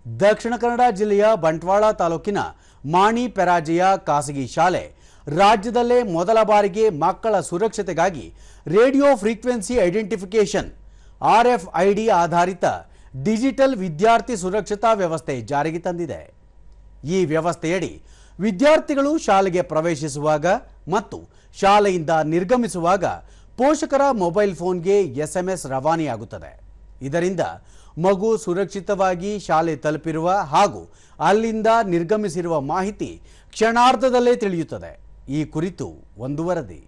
ದಕ್ಷಿಣ ಕನ್ನಡ ಜಿಲ್ಲೆಯ ಬಂಟ್ವಾಳ ತಾಲೂಕಿನ ಮಾಣಿ ಪೆರಾಜೆಯ ಖಾಸಗಿ ಶಾಲೆ ರಾಜ್ಯದಲ್ಲೇ ಮೊದಲ ಬಾರಿಗೆ ಮಕ್ಕಳ ಸುರಕ್ಷತೆಗಾಗಿ ರೇಡಿಯೋ ಫ್ರೀಕ್ವೆನ್ಸಿ ಐಡೆಂಟಿಫಿಕೇಶನ್ RFID ಆಧಾರಿತ ಡಿಜಿಟಲ್ ವಿದ್ಯಾರ್ಥಿ ಸುರಕ್ಷತಾ ವ್ಯವಸ್ಥೆ ಜಾರಿಗೆ ತಂದಿದೆ। ಈ ವ್ಯವಸ್ಥೆಯಡಿ ವಿದ್ಯಾರ್ಥಿಗಳು ಶಾಲೆಗೆ ಪ್ರವೇಶಿಸುವಾಗ ಮತ್ತು ಶಾಲೆಯಿಂದ ನಿರ್ಗಮಿಸುವಾಗ ಪೋಷಕರ ಮೊಬೈಲ್ ಫೋನ್ಗೆ SMS ರವಾನೆಯಾಗುತ್ತದೆ। ಇದರಿಂದ ಮಗು ಸುರಕ್ಷಿತವಾಗಿ ಶಾಲೆ ತಲುಪಿರುವ ಹಾಗೂ ಅಲ್ಲಿಂದ ನಿರ್ಗಮಿಸಿರುವ ಮಾಹಿತಿ ಕ್ಷಣಾರ್ಧದಲ್ಲೇ ತಿಳಿಯುತ್ತದೆ। ಈ ಕುರಿತು ಒಂದು ವರದಿ।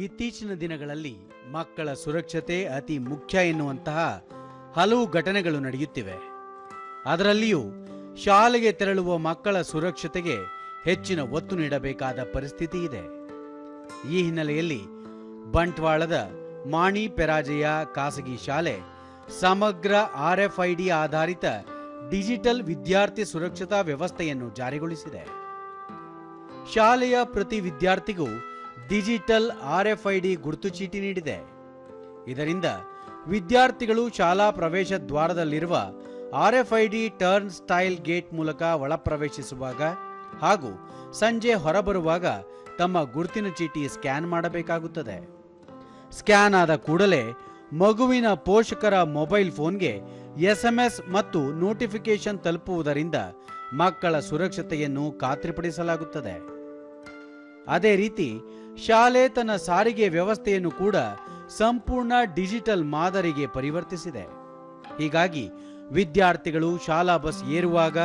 ಇತ್ತೀಚಿನ ದಿನಗಳಲ್ಲಿ ಮಕ್ಕಳ ಸುರಕ್ಷತೆ ಅತಿ ಮುಖ್ಯ ಎನ್ನುವಂತಹ ಹಲವು ಘಟನೆಗಳು ನಡೆಯುತ್ತಿವೆ। ಅದರಲ್ಲಿಯೂ ಶಾಲೆಗೆ ತೆರಳುವ ಮಕ್ಕಳ ಸುರಕ್ಷತೆಗೆ ಹೆಚ್ಚಿನ ಒತ್ತು ನೀಡಬೇಕಾದ ಪರಿಸ್ಥಿತಿ ಇದೆ। ಈ ಹಿನ್ನೆಲೆಯಲ್ಲಿ ಬಂಟ್ವಾಳದ ಮಾಣಿ ಪೆರಾಜೆಯ ಖಾಸಗಿ ಶಾಲೆ ಸಮಗ್ರ RFID ಆಧಾರಿತ ಡಿಜಿಟಲ್ ವಿದ್ಯಾರ್ಥಿ ಸುರಕ್ಷತಾ ವ್ಯವಸ್ಥೆಯನ್ನು ಜಾರಿಗೊಳಿಸಿದೆ। ಶಾಲೆಯ ಪ್ರತಿ ವಿದ್ಯಾರ್ಥಿಗೂ ಡಿಜಿಟಲ್ RFID ಗುರುತು ಚೀಟಿ ನೀಡಿದೆ। ಇದರಿಂದ ವಿದ್ಯಾರ್ಥಿಗಳು ಶಾಲಾ ಪ್ರವೇಶ ದ್ವಾರದಲ್ಲಿರುವ RFID ಟರ್ನ್ ಸ್ಟೈಲ್ ಗೇಟ್ ಮೂಲಕ ಒಳ ಪ್ರವೇಶಿಸುವಾಗ ಹಾಗೂ ಸಂಜೆ ಹೊರಬರುವಾಗ ತಮ್ಮ ಗುರುತಿನ ಚೀಟಿ ಸ್ಕ್ಯಾನ್ ಮಾಡಬೇಕಾಗುತ್ತದೆ। ಸ್ಕ್ಯಾನ್ ಆದ ಕೂಡಲೇ ಮಗುವಿನ ಪೋಷಕರ ಮೊಬೈಲ್ ಫೋನ್ಗೆ SMS ಮತ್ತು ನೋಟಿಫಿಕೇಶನ್ ತಲುಪುವುದರಿಂದ ಮಕ್ಕಳ ಸುರಕ್ಷತೆಯನ್ನು ಖಾತ್ರಿಪಡಿಸಲಾಗುತ್ತದೆ। ಅದೇ ರೀತಿ ಶಾಲೆ ತನ್ನ ಸಾರಿಗೆ ವ್ಯವಸ್ಥೆಯನ್ನು ಕೂಡ ಸಂಪೂರ್ಣ ಡಿಜಿಟಲ್ ಮಾದರಿಗೆ ಪರಿವರ್ತಿಸಿದೆ। ಹೀಗಾಗಿ ವಿದ್ಯಾರ್ಥಿಗಳು ಶಾಲಾ ಬಸ್ ಏರುವಾಗ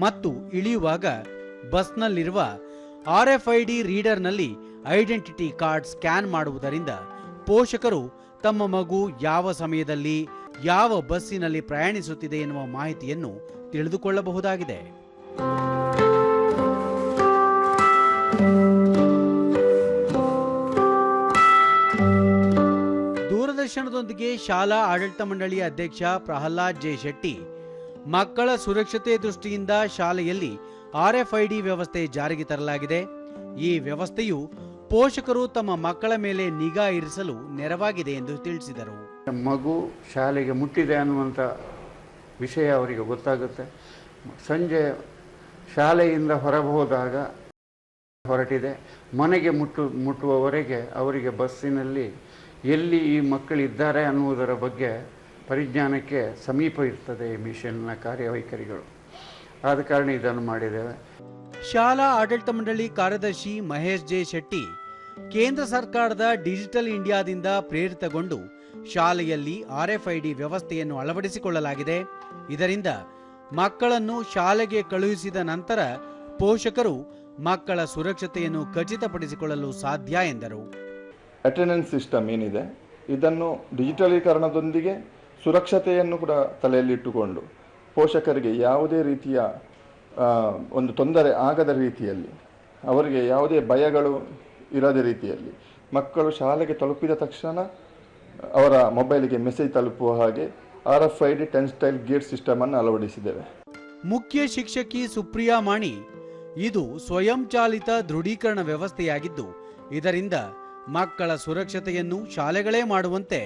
ಮತ್ತು ಇಳಿಯುವಾಗ ಬಸ್ನಲ್ಲಿರುವ RFID ರೀಡರ್ನಲ್ಲಿ ಐಡೆಂಟಿಟಿ ಕಾರ್ಡ್ ಸ್ಕ್ಯಾನ್ ಮಾಡುವುದರಿಂದ ಪೋಷಕರು ತಮ್ಮ ಮಗು ಯಾವ ಸಮಯದಲ್ಲಿ ಯಾವ ಬಸ್ಸಿನಲ್ಲಿ ಪ್ರಯಾಣಿಸುತ್ತಿದೆ ಎನ್ನುವ ಮಾಹಿತಿಯನ್ನು ತಿಳಿದುಕೊಳ್ಳಬಹುದಾಗಿದೆ। ದೂರದರ್ಶನದೊಂದಿಗೆ ಶಾಲಾ ಆಡಳಿತ ಮಂಡಳಿಯ ಅಧ್ಯಕ್ಷ ಪ್ರಹ್ಲಾದ್ ಜೆ ಶೆಟ್ಟಿ ಮಕ್ಕಳ ಸುರಕ್ಷತೆ ದೃಷ್ಟಿಯಿಂದ ಶಾಲೆಯಲ್ಲಿ RFID ವ್ಯವಸ್ಥೆ ಜಾರಿಗೆ ತರಲಾಗಿದೆ। ಈ ವ್ಯವಸ್ಥೆಯು ಪೋಷಕರು ತಮ್ಮ ಮಕ್ಕಳ ಮೇಲೆ ನಿಗಾ ಇರಿಸಲು ನೆರವಾಗಿದೆ ಎಂದು ತಿಳಿಸಿದರು। ಮಗು ಶಾಲೆಗೆ ಮುಟ್ಟಿದೆ ಅನ್ನುವಂಥ ವಿಷಯ ಅವರಿಗೆ ಗೊತ್ತಾಗುತ್ತೆ। ಸಂಜೆ ಶಾಲೆಯಿಂದ ಹೊರಬೋದಾಗ ಹೊರಟಿದೆ ಮನೆಗೆ ಮುಟ್ಟುವವರೆಗೆ ಅವರಿಗೆ ಬಸ್ಸಿನಲ್ಲಿ ಎಲ್ಲಿ ಈ ಮಕ್ಕಳಿದ್ದಾರೆ ಅನ್ನುವುದರ ಬಗ್ಗೆ ಪರಿಜ್ಞಾನಕ್ಕೆ ಸಮೀಪ ಇರ್ತದೆ ಈ ಮಿಷನ್ನ ಕಾರ್ಯವೈಖರಿಗಳು। ಆದ ಕಾರಣ ಇದನ್ನು ಮಾಡಿದ್ದೇವೆ। ಶಾಲಾ ಆಡಳಿತ ಮಂಡಳಿ ಕಾರ್ಯದರ್ಶಿ ಮಹೇಶ್ ಜೆ ಶೆಟ್ಟಿ ಕೇಂದ್ರ ಸರ್ಕಾರದ ಡಿಜಿಟಲ್ ಇಂಡಿಯಾದಿಂದ ಪ್ರೇರಿತಗೊಂಡು ಶಾಲೆಯಲ್ಲಿ RFID ವ್ಯವಸ್ಥೆಯನ್ನು ಅಳವಡಿಸಿಕೊಳ್ಳಲಾಗಿದೆ। ಇದರಿಂದ ಮಕ್ಕಳನ್ನು ಶಾಲೆಗೆ ಕಳುಹಿಸಿದ ನಂತರ ಪೋಷಕರು ಮಕ್ಕಳ ಸುರಕ್ಷತೆಯನ್ನು ಖಚಿತಪಡಿಸಿಕೊಳ್ಳಲು ಸಾಧ್ಯ ಎಂದರು। ಅಟೆಂಡೆನ್ಸ್ ಸಿಸ್ಟಮ್ ಏನಿದೆ ಇದನ್ನು ಡಿಜಿಟಲೀಕರಣದೊಂದಿಗೆ ಸುರಕ್ಷತೆಯನ್ನು ಕೂಡ ತಲೆಯಲ್ಲಿಟ್ಟುಕೊಂಡು ಪೋಷಕರಿಗೆ ಯಾವುದೇ ರೀತಿಯ ಒಂದು ತೊಂದರೆ ಆಗದ ರೀತಿಯಲ್ಲಿ ಅವರಿಗೆ ಯಾವುದೇ ಭಯಗಳು ಇರದ ರೀತಿಯಲ್ಲಿ ಮಕ್ಕಳು ಶಾಲೆಗೆ ತಲುಪಿದ ತಕ್ಷಣ ಅವರ ಮೊಬೈಲಿಗೆ ಮೆಸೇಜ್ ತಲುಪುವ ಹಾಗೆ RFID turn style gate system ಅನ್ನು ಅಳವಡಿಸಿದ್ದೇವೆ। ಮುಖ್ಯ ಶಿಕ್ಷಕಿ ಸುಪ್ರಿಯಾ ಮಾಣಿ ಇದು ಸ್ವಯಂಚಾಲಿತ ದೃಢೀಕರಣ ವ್ಯವಸ್ಥೆಯಾಗಿದ್ದು ಇದರಿಂದ ಮಕ್ಕಳ ಸುರಕ್ಷತೆಯನ್ನು ಶಾಲೆಗಳೇ ಮಾಡುವಂತೆ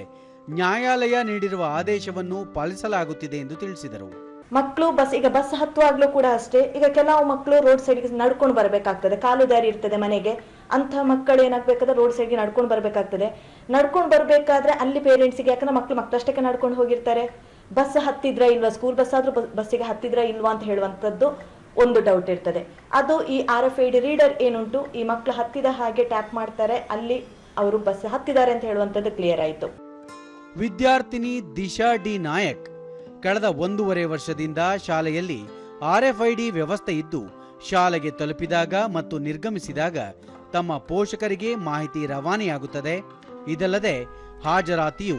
ನ್ಯಾಯಾಲಯ ನೀಡಿರುವ ಆದೇಶವನ್ನು ಪಾಲಿಸಲಾಗುತ್ತಿದೆ ಎಂದು ತಿಳಿಸಿದರು। ಮಕ್ಕಳು ಬಸ್ ಹತ್ತುವಾಗ್ಲೂ ಕೂಡ ಅಷ್ಟೇ, ಈಗ ಕೆಲವು ಮಕ್ಕಳು ರೋಡ್ ಸೈಡ್ಗೆ ನಡ್ಕೊಂಡು ಬರಬೇಕಾಗ್ತದೆ, ಕಾಲು ದಾರಿ ಇರ್ತದೆ ಮನೆಗೆ, ಅಂತ ಮಕ್ಕಳು ಏನಾಗಬೇಕಾದ್ರೆ ರೋಡ್ ಸೈಡ್ಗೆ ನಡ್ಕೊಂಡು ಬರಬೇಕಾಗ್ತದೆ। ನಡ್ಕೊಂಡು ಬರಬೇಕಾದ್ರೆ ಅಲ್ಲಿ ಪೇರೆಂಟ್ಸಿಗೆ, ಯಾಕಂದ್ರೆ ಮಕ್ಕಳಷ್ಟಕ್ಕೆ ನಡ್ಕೊಂಡು ಹೋಗಿರ್ತಾರೆ, ಬಸ್ ಹತ್ತಿದ್ರ ಇಲ್ವಾ, ಸ್ಕೂಲ್ ಬಸ್ ಆದ್ರೂ ಬಸ್ಸಿಗೆ ಹತ್ತಿದ್ರ ಇಲ್ವಾ ಅಂತ ಹೇಳುವಂಥದ್ದು ಒಂದು ಡೌಟ್ ಇರ್ತದೆ। ಅದು ಈ RFID ರೀಡರ್ ಏನುಂಟು ಈ ಮಕ್ಕಳು ಹತ್ತಿದ ಹಾಗೆ ಟ್ಯಾಪ್ ಮಾಡ್ತಾರೆ, ಅಲ್ಲಿ ಅವರು ಬಸ್ ಹತ್ತಿದ್ದಾರೆ ಅಂತ ಹೇಳುವಂಥದ್ದು ಕ್ಲಿಯರ್ ಆಯಿತು। ವಿದ್ಯಾರ್ಥಿನಿ ದಿಶಾ ಡಿ ನಾಯಕ್ ಕಳೆದ 1.5 ವರ್ಷದಿಂದ ಶಾಲೆಯಲ್ಲಿ RFID ವ್ಯವಸ್ಥೆ ಇದ್ದು ಶಾಲೆಗೆ ತಲುಪಿದಾಗ ಮತ್ತು ನಿರ್ಗಮಿಸಿದಾಗ ತಮ್ಮ ಪೋಷಕರಿಗೆ ಮಾಹಿತಿ ರವಾನೆಯಾಗುತ್ತದೆ। ಇದಲ್ಲದೆ ಹಾಜರಾತಿಯು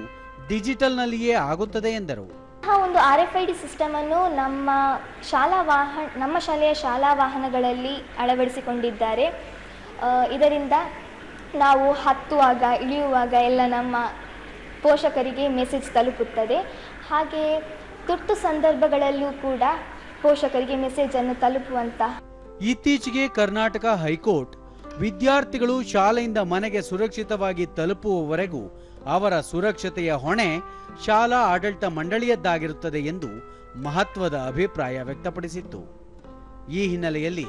ಡಿಜಿಟಲ್ನಲ್ಲಿಯೇ ಆಗುತ್ತದೆ ಎಂದರು। ಒಂದು RFID ಸಿಸ್ಟಮ್ ಅನ್ನು ನಮ್ಮ ಶಾಲೆಯ ಶಾಲಾ ವಾಹನಗಳಲ್ಲಿ ಅಳವಡಿಸಿಕೊಂಡಿದ್ದಾರೆ। ಇದರಿಂದ ನಾವು ಹತ್ತುವಾಗ ಇಳಿಯುವಾಗ ಎಲ್ಲ ನಮ್ಮ ಪೋಷಕರಿಗೆ ಮೆಸೇಜ್ ತಲುಪುತ್ತದೆ। ಹಾಗೆ ತುರ್ತು ಸಂದರ್ಭಗಳಲ್ಲೂ ಕೂಡ ಪೋಷಕರಿಗೆ ಮೆಸೇಜ್ ಅನ್ನು ತಲುಪುವಂತ ಇತ್ತೀಚೆಗೆ ಕರ್ನಾಟಕ ಹೈಕೋರ್ಟ್ ವಿದ್ಯಾರ್ಥಿಗಳು ಶಾಲೆಯಿಂದ ಮನೆಗೆ ಸುರಕ್ಷಿತವಾಗಿ ತಲುಪುವವರೆಗೂ ಅವರ ಸುರಕ್ಷತೆಯ ಹೊಣೆ ಶಾಲಾ ಆಡಳಿತ ಮಂಡಳಿಯದ್ದಾಗಿರುತ್ತದೆ ಎಂದು ಮಹತ್ವದ ಅಭಿಪ್ರಾಯ ವ್ಯಕ್ತಪಡಿಸಿತ್ತು. ಈ ಹಿನ್ನೆಲೆಯಲ್ಲಿ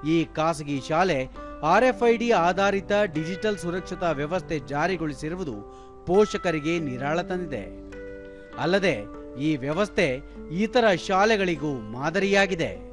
ಈ ಖಾಸಗಿ ಶಾಲೆ RFID ಆಧಾರಿತ ಡಿಜಿಟಲ್ ಸುರಕ್ಷತಾ ವ್ಯವಸ್ಥೆ ಜಾರಿಗೊಳಿಸಿರುವುದು ಪೋಷಕರಿಗೆ ನಿರಾಳ ತಂದಿದೆ. ಅಲ್ಲದೆ ಈ ವ್ಯವಸ್ಥೆ ಇತರ ಶಾಲೆಗಳಿಗೂ ಮಾದರಿಯಾಗಿದೆ.